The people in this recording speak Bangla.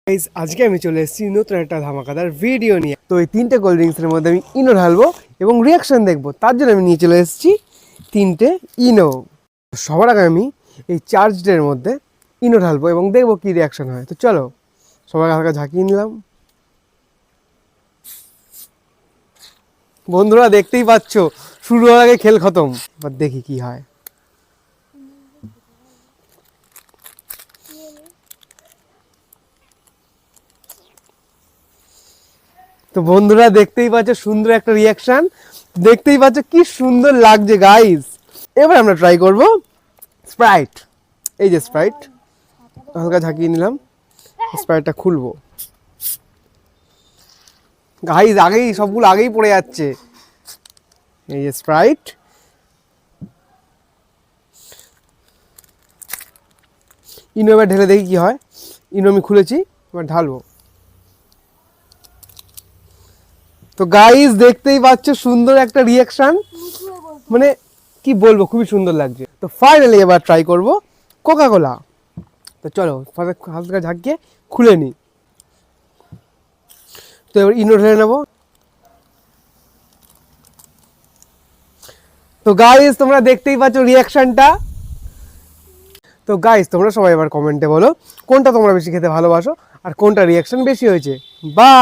গাইস আজকে আমি চলে এসেছি নতুন একটা ধামাকাদার ভিডিও নিয়ে। তো এই তিনটে কোল্ড ড্রিঙ্কসের মধ্যে আমি ইনো ঢালবো এবং রিয়াকশন দেখবো, তার জন্য আমি নিয়ে চলে এসেছি তিনটে ইনো। সবার আগে আমি এই চার্জডের মধ্যে ইনো ঢালবো এবং দেখবো কি রিয়াকশন হয়। তো চলো সবার হালকা ঝাঁকিয়ে নিলাম। বন্ধুরা দেখতেই পাচ্ছ শুরু হওয়ার আগে খেল খতম। এবার দেখি কি হয়। তো বন্ধুরা দেখতেই পাচ্ছ সুন্দর একটা রিয়াকশন, দেখতেই পাচ্ছ কি সুন্দর লাগছে গাইস। এবার আমরা ট্রাই করব স্প্রাইট। এই যে স্প্রাইট হালকা ঝাঁকিয়ে নিলাম, স্প্রাইটটা খুলবো। গাইস আগেই সবগুলো আগেই পড়ে যাচ্ছে। এই যে স্প্রাইট, ইনো এবার ঢেলে দেখি কি হয়। ইনো আমি খুলেছি, এবার ঢালবো। তো গাইস দেখতেই পাচ্ছ সুন্দর একটা রিয়াকশন, মানে কি বলবো, খুবই সুন্দর লাগছে। তো ফাইনালি এবার ট্রাই করব কোকা কোলা। তো চলো হালকা ঝাঁকিয়ে খুলে নিই। তো এবার ইনো ঢেলে নেবো। তো গাইস তোমরা দেখতেই পাচ্ছ রিয়াকশনটা। তো গাইস তোমরা সবাই এবার কমেন্টে বলো কোনটা তোমরা বেশি খেতে ভালোবাসো আর কোনটা রিয়াকশন বেশি হয়েছে। বা